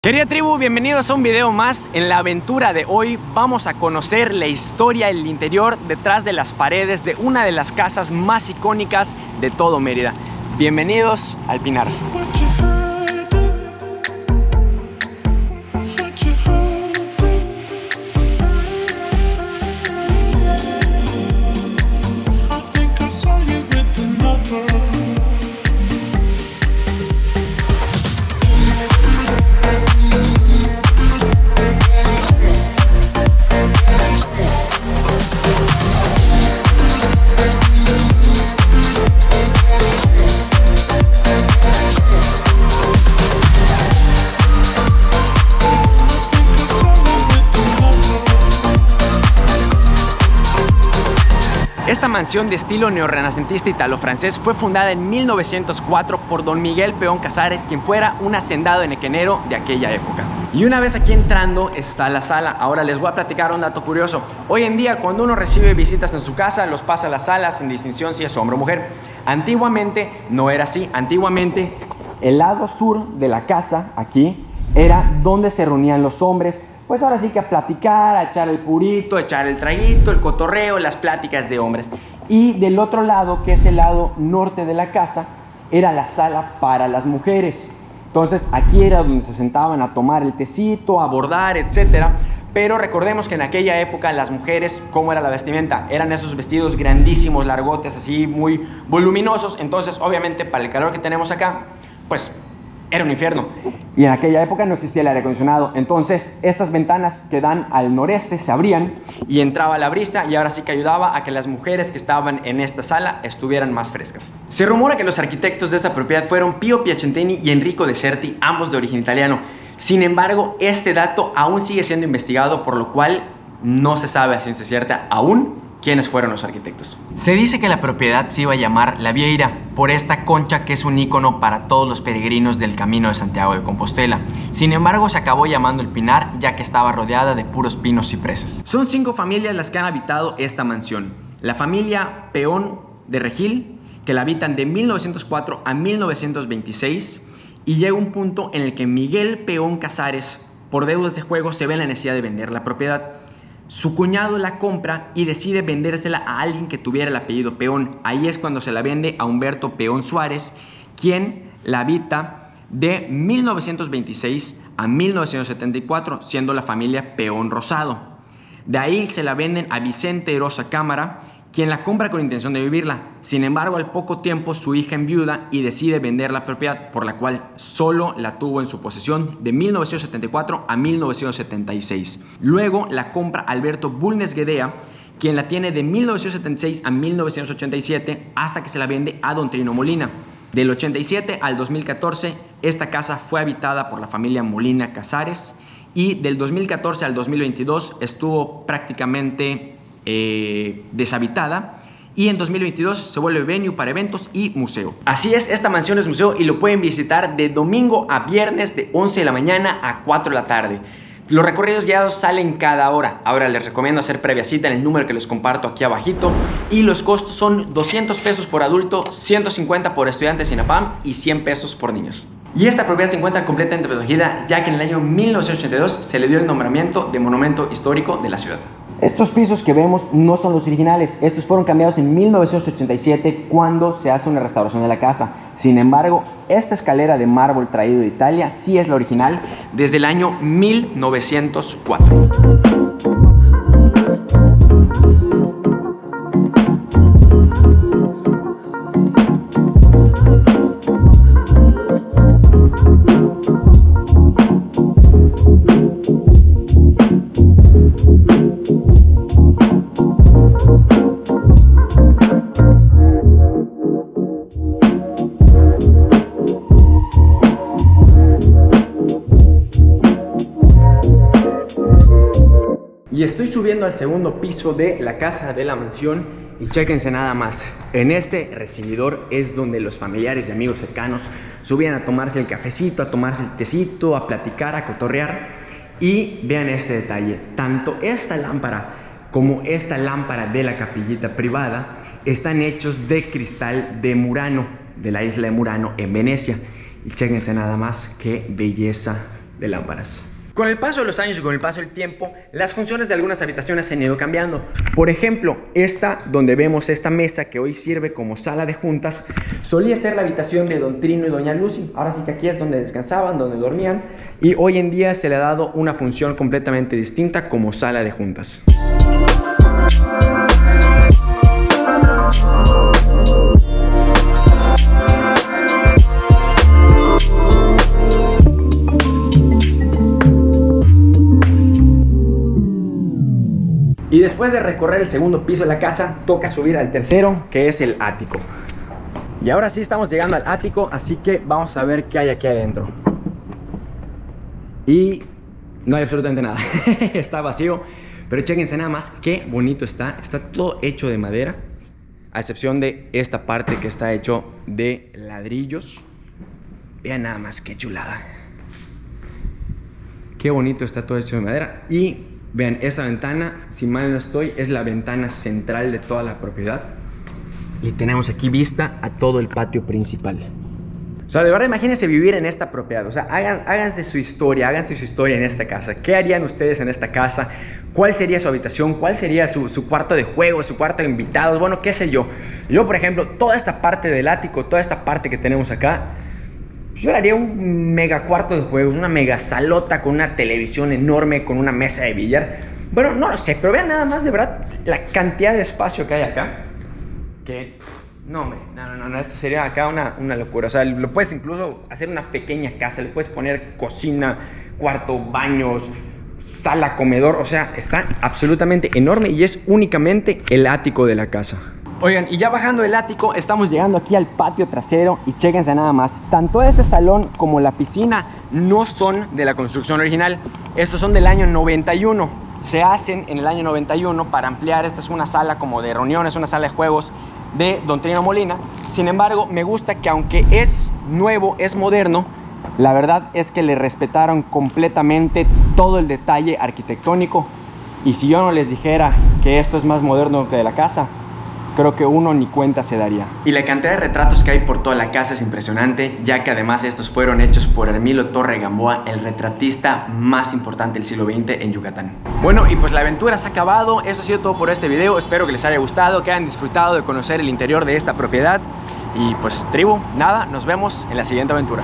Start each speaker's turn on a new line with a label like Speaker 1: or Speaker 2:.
Speaker 1: Querida tribu, bienvenidos a un video más. En la aventura de hoy vamos a conocer la historia, el interior detrás de las paredes de una de las casas más icónicas de todo Mérida. Bienvenidos al Pinar. Esta mansión de estilo neorrenacentista italo-francés fue fundada en 1904 por don Miguel Peón Casares, quien fuera un hacendado enequenero de aquella época. Y una vez aquí entrando está la sala. Ahora les voy a platicar un dato curioso. Hoy en día, cuando uno recibe visitas en su casa, los pasa a la sala sin distinción si es hombre o mujer. Antiguamente no era así. Antiguamente el lado sur de la casa, aquí, era donde se reunían los hombres. Pues ahora sí que a platicar, a echar el purito, a echar el traguito, el cotorreo, las pláticas de hombres. Y del otro lado, que es el lado norte de la casa, era la sala para las mujeres. Entonces aquí era donde se sentaban a tomar el tecito, a bordar, etc. Pero recordemos que en aquella época las mujeres, ¿cómo era la vestimenta? Eran esos vestidos grandísimos, largotes, así muy voluminosos. Entonces obviamente para el calor que tenemos acá, pues era un infierno. Y en aquella época no existía el aire acondicionado. Entonces estas ventanas que dan al noreste se abrían y entraba la brisa, y ahora sí que ayudaba a que las mujeres que estaban en esta sala estuvieran más frescas. Se rumora que los arquitectos de esta propiedad fueron Pio Piacentini y Enrico Deserti, ambos de origen italiano. Sin embargo, este dato aún sigue siendo investigado, por lo cual no se sabe a ciencia cierta aún quiénes fueron los arquitectos. Se dice que la propiedad se iba a llamar La Vieira por esta concha que es un ícono para todos los peregrinos del Camino de Santiago de Compostela. Sin embargo, se acabó llamando El Pinar, ya que estaba rodeada de puros pinos cipreses. Son 5 familias las que han habitado esta mansión. La familia Peón de Regil, que la habitan de 1904 a 1926, y llega un punto en el que Miguel Peón Casares, por deudas de juego, se ve en la necesidad de vender la propiedad. Su cuñado la compra y decide vendérsela a alguien que tuviera el apellido Peón. Ahí es cuando se la vende a Humberto Peón Suárez, quien la habita de 1926 a 1974, siendo la familia Peón Rosado. De ahí se la venden a Vicente Erosa Cámara, quien la compra con intención de vivirla. Sin embargo, al poco tiempo su hija enviuda y decide vender la propiedad, por la cual solo la tuvo en su posesión de 1974 a 1976. Luego la compra Alberto Bulnes Guedea, quien la tiene de 1976 a 1987, hasta que se la vende a don Trino Molina. Del 87 al 2014, esta casa fue habitada por la familia Molina Casares, y del 2014 al 2022 estuvo prácticamente deshabitada, y en 2022 se vuelve venue para eventos y museo. Así es, esta mansión es museo y lo pueden visitar de domingo a viernes de 11 de la mañana a 4 de la tarde. Los recorridos guiados salen cada hora. Ahora les recomiendo hacer previa cita en el número que les comparto aquí abajito, y los costos son 200 pesos por adulto, 150 por estudiante sin APAM y 100 pesos por niños. Y esta propiedad se encuentra completamente protegida, ya que en el año 1982 se le dio el nombramiento de monumento histórico de la ciudad. Estos pisos que vemos no son los originales. Estos fueron cambiados en 1987 cuando se hace una restauración de la casa. Sin embargo, esta escalera de mármol traído de Italia sí es la original desde el año 1904. Y estoy subiendo al segundo piso de la casa de la mansión, y chéquense nada más. En este recibidor es donde los familiares y amigos cercanos subían a tomarse el cafecito, a tomarse el tecito, a platicar, a cotorrear. Y vean este detalle, tanto esta lámpara como esta lámpara de la capillita privada están hechos de cristal de Murano, de la isla de Murano en Venecia. Y chéquense nada más qué belleza de lámparas. Con el paso de los años y con el paso del tiempo, las funciones de algunas habitaciones se han ido cambiando. Por ejemplo, esta donde vemos esta mesa que hoy sirve como sala de juntas, solía ser la habitación de Don Trino y Doña Lucy. Ahora sí que aquí es donde descansaban, donde dormían, y hoy en día se le ha dado una función completamente distinta como sala de juntas. Y después de recorrer el segundo piso de la casa, toca subir al tercero, que es el ático. Y ahora sí estamos llegando al ático, así que vamos a ver qué hay aquí adentro. Y no hay absolutamente nada. Está vacío, pero chéquense nada más qué bonito está. Está todo hecho de madera, a excepción de esta parte que está hecho de ladrillos. Vean nada más qué chulada. Qué bonito está todo hecho de madera. Y vean, esta ventana, si mal no estoy, es la ventana central de toda la propiedad. Y tenemos aquí vista a todo el patio principal. O sea, de verdad, imagínense vivir en esta propiedad. O sea, háganse su historia en esta casa. ¿Qué harían ustedes en esta casa? ¿Cuál sería su habitación? ¿Cuál sería su cuarto de juego, su cuarto de invitados? Bueno, qué sé yo. Yo, por ejemplo, toda esta parte del ático, toda esta parte que tenemos acá, yo haría un mega cuarto de juegos, una mega salota con una televisión enorme, con una mesa de billar. Bueno, no lo sé, pero vean nada más de verdad la cantidad de espacio que hay acá. Que, no, esto sería acá una locura. O sea, lo puedes incluso hacer una pequeña casa, le puedes poner cocina, cuarto, baños, sala, comedor. O sea, está absolutamente enorme y es únicamente el ático de la casa. Oigan, y ya bajando el ático, estamos llegando aquí al patio trasero y chéquense nada más. Tanto este salón como la piscina no son de la construcción original. Estos son del año 91. Se hacen en el año 91 para ampliar. Esta es una sala como de reuniones, una sala de juegos de Don Trino Molina. Sin embargo, me gusta que aunque es nuevo, es moderno, la verdad es que le respetaron completamente todo el detalle arquitectónico. Y si yo no les dijera que esto es más moderno que de la casa, creo que uno ni cuenta se daría. Y la cantidad de retratos que hay por toda la casa es impresionante, ya que además estos fueron hechos por Hermilo Torre Gamboa, el retratista más importante del siglo XX en Yucatán. Bueno, y pues la aventura se ha acabado. Eso ha sido todo por este video. Espero que les haya gustado, que hayan disfrutado de conocer el interior de esta propiedad. Y pues tribu, nada, nos vemos en la siguiente aventura.